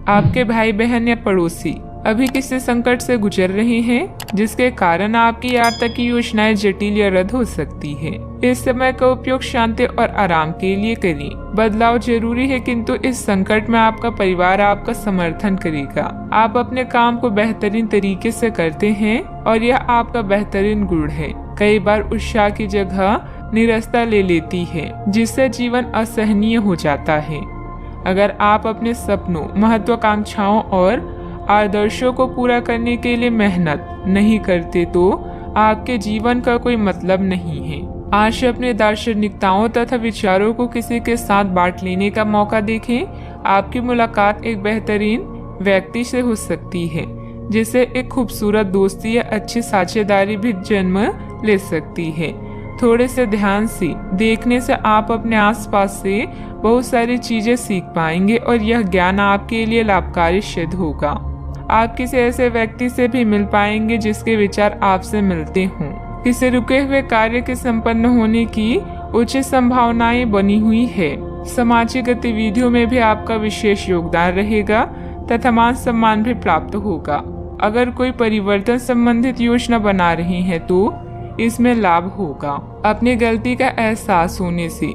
आपके भाई बहन या पड़ोसी अभी किसी संकट से गुजर रहे हैं, जिसके कारण आपकी यात्रा की योजनाएं जटिल या रद्द हो सकती है। इस समय का उपयोग शांति और आराम के लिए करें। बदलाव जरूरी है, किंतु इस संकट में आपका परिवार आपका समर्थन करेगा। आप अपने काम को बेहतरीन तरीके से करते हैं और यह आपका बेहतरीन गुण है। कई बार उत्साह की जगह निरस्ता ले लेती है, जिससे जीवन असहनीय हो जाता है। अगर आप अपने सपनों, महत्वाकांक्षाओं और आदर्शों को पूरा करने के लिए मेहनत नहीं करते तो आपके जीवन का कोई मतलब नहीं है। आज अपने दार्शनिकताओं तथा विचारों को किसी के साथ बांट लेने का मौका देखें। आपकी मुलाकात एक बेहतरीन व्यक्ति से हो सकती है, जिससे एक खूबसूरत दोस्ती या अच्छी साझेदारी भी जन्म ले सकती है। थोड़े से ध्यान से देखने से आप अपने आसपास से बहुत सारी चीजें सीख पाएंगे और यह ज्ञान आपके लिए लाभकारी सिद्ध होगा। आप किसी ऐसे व्यक्ति से भी मिल पाएंगे जिसके विचार आपसे मिलते हों। किसी रुके हुए कार्य के संपन्न होने की उचित संभावनाएं बनी हुई है। सामाजिक गतिविधियों में भी आपका विशेष योगदान रहेगा तथा मान सम्मान भी प्राप्त होगा। अगर कोई परिवर्तन संबंधित योजना बना रहे हैं तो इसमें लाभ होगा। अपनी गलती का एहसास होने से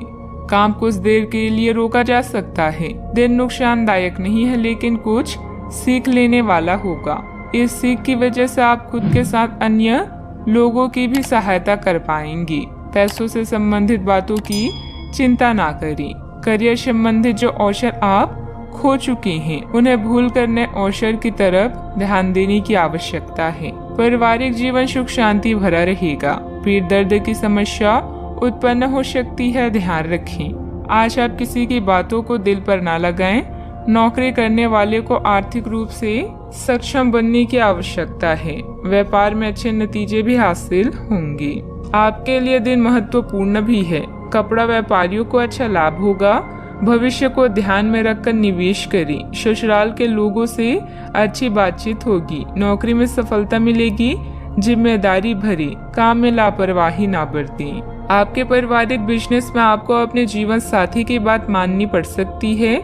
काम कुछ देर के लिए रोका जा सकता है। दिन नुकसानदायक नहीं है, लेकिन कुछ सीख लेने वाला होगा। इस सीख की वजह से आप खुद के साथ अन्य लोगों की भी सहायता कर पाएंगे। पैसों से संबंधित बातों की चिंता ना करें। करियर संबंधित जो अवसर आप खो चुके हैं, उन्हें भूल कर नए अवसर की तरफ ध्यान देने की आवश्यकता है। पारिवारिक जीवन सुख शांति भरा रहेगा। पीठ दर्द की समस्या उत्पन्न हो सकती है, ध्यान रखें। आज आप किसी की बातों को दिल पर ना लगाएं। नौकरी करने वाले को आर्थिक रूप से सक्षम बनने की आवश्यकता है। व्यापार में अच्छे नतीजे भी हासिल होंगे। आपके लिए दिन महत्वपूर्ण भी है। कपड़ा व्यापारियों को अच्छा लाभ होगा। भविष्य को ध्यान में रखकर निवेश करें। ससुराल के लोगों से अच्छी बातचीत होगी। नौकरी में सफलता मिलेगी। जिम्मेदारी भरे काम में लापरवाही ना बरतें। आपके पारिवारिक बिजनेस में आपको अपने जीवन साथी की बात माननी पड़ सकती है।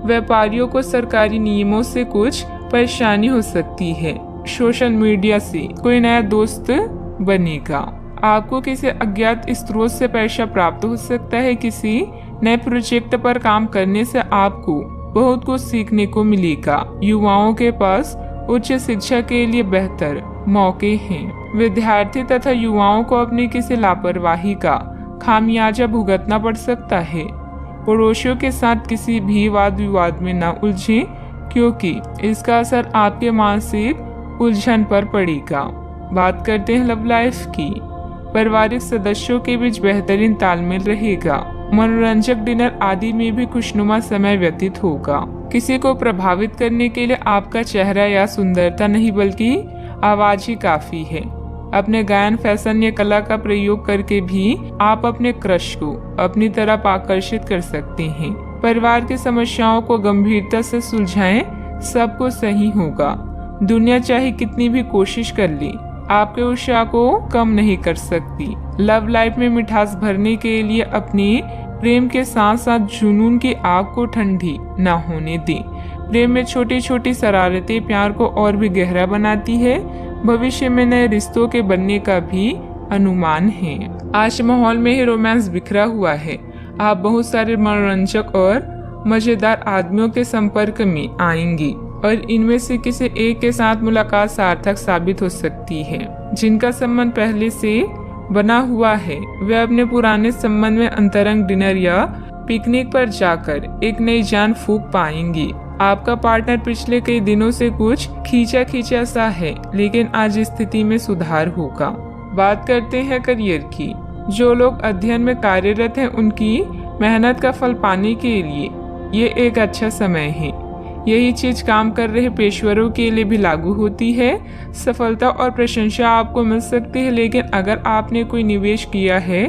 व्यापारियों को सरकारी नियमों से कुछ परेशानी हो सकती है। सोशल मीडिया से कोई नया दोस्त बनेगा। आपको किसी अज्ञात स्रोत से पैसा प्राप्त हो सकता है। किसी नए प्रोजेक्ट पर काम करने से आपको बहुत कुछ सीखने को मिलेगा। युवाओं के पास उच्च शिक्षा के लिए बेहतर मौके हैं। विद्यार्थी तथा युवाओं को अपनी किसी लापरवाही का खामियाजा भुगतना पड़ सकता है। पड़ोसियों के साथ किसी भी वाद विवाद में न उलझें, क्योंकि इसका असर आपके मानसिक उलझन पर पड़ेगा। बात करते हैं लव लाइफ की। पारिवारिक सदस्यों के बीच बेहतरीन तालमेल रहेगा। मनोरंजक डिनर आदि में भी खुशनुमा समय व्यतीत होगा। किसी को प्रभावित करने के लिए आपका चेहरा या सुंदरता नहीं, बल्कि आवाज ही काफी है। अपने गायन, फैशन या कला का प्रयोग करके भी आप अपने क्रश को अपनी तरफ आकर्षित कर सकते हैं। परिवार की समस्याओं को गंभीरता से सुलझाएं, सब कुछ सही होगा। दुनिया चाहे कितनी भी कोशिश कर ले, आपके उत्साह को कम नहीं कर सकती। लव लाइफ में मिठास भरने के लिए अपने प्रेम के साथ साथ जुनून की आग को ठंडी न होने दें। प्रेम में छोटी छोटी शरारतें प्यार को और भी गहरा बनाती है। भविष्य में नए रिश्तों के बनने का भी अनुमान है। आज माहौल में ही रोमांस बिखरा हुआ है। आप बहुत सारे मनोरंजक और मजेदार आदमियों के संपर्क में आएंगी और इनमें से किसी एक के साथ मुलाकात सार्थक साबित हो सकती है। जिनका संबंध पहले से बना हुआ है, वे अपने पुराने संबंध में अंतरंग डिनर या पिकनिक पर जाकर एक नई जान फूंक पाएंगी। आपका पार्टनर पिछले कई दिनों से कुछ खींचा सा है, लेकिन आज स्थिति में सुधार होगा। बात करते हैं करियर की। जो लोग अध्ययन में कार्यरत हैं, उनकी मेहनत का फल पाने के लिए ये एक अच्छा समय है। यही चीज काम कर रहे पेशेवरों के लिए भी लागू होती है। सफलता और प्रशंसा आपको मिल सकती है, लेकिन अगर आपने कोई निवेश किया है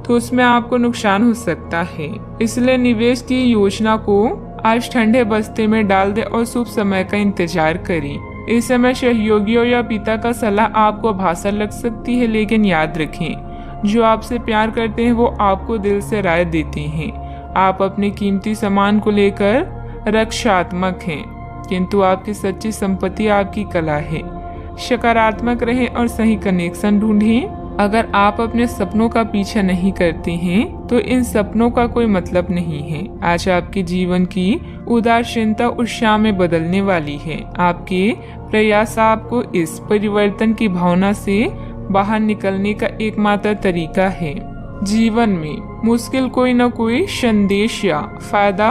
तो उसमें आपको नुकसान हो सकता है। इसलिए निवेश की योजना को आज ठंडे बस्ते में डाल दे और शुभ समय का इंतजार करें। इस समय सहयोगियों या पिता का सलाह आपको भाषा लग सकती है, लेकिन याद रखें, जो आपसे प्यार करते हैं वो आपको दिल से राय देते हैं। आप अपने कीमती सामान को लेकर रक्षात्मक हैं। किंतु आपकी सच्ची संपत्ति आपकी कला है। सकारात्मक रहें और सही कनेक्शन ढूंढें। अगर आप अपने सपनों का पीछा नहीं करते हैं तो इन सपनों का कोई मतलब नहीं है। आज आपके जीवन की उदासीनता उत्साह में बदलने वाली है। आपके प्रयास आपको इस परिवर्तन की भावना से बाहर निकलने का एकमात्र तरीका है। जीवन में मुश्किल कोई न कोई संदेश या फायदा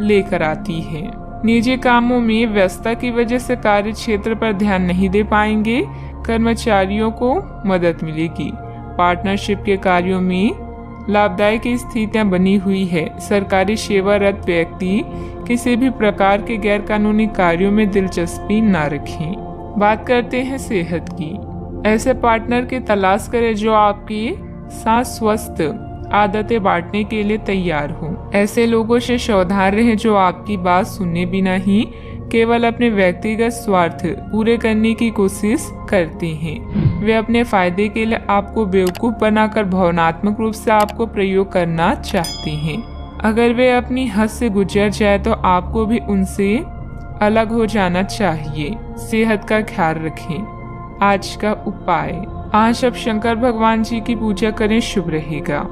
लेकर आती है। निजी कामों में व्यस्तता की वजह से कार्य क्षेत्र पर ध्यान नहीं दे पाएंगे। कर्मचारियों को मदद मिलेगी। पार्टनरशिप के कार्यों में लाभदायक स्थितियां बनी हुई है। सरकारी सेवारत व्यक्ति किसी भी प्रकार के गैर कानूनी कार्यों में दिलचस्पी न रखें। बात करते हैं सेहत की। ऐसे पार्टनर की तलाश करें जो आपके साथ स्वस्थ आदतें बांटने के लिए तैयार हो। ऐसे लोगों से सावधान रहें जो आपकी बात सुनने बिना ही केवल अपने व्यक्तिगत स्वार्थ पूरे करने की कोशिश करते हैं। वे अपने फायदे के लिए आपको बेवकूफ बनाकर भावनात्मक रूप से आपको प्रयोग करना चाहते हैं। अगर वे अपनी हद से गुजर जाए तो आपको भी उनसे अलग हो जाना चाहिए। सेहत का ख्याल रखें। आज का उपाय, आज आप शंकर भगवान जी की पूजा करें, शुभ रहेगा।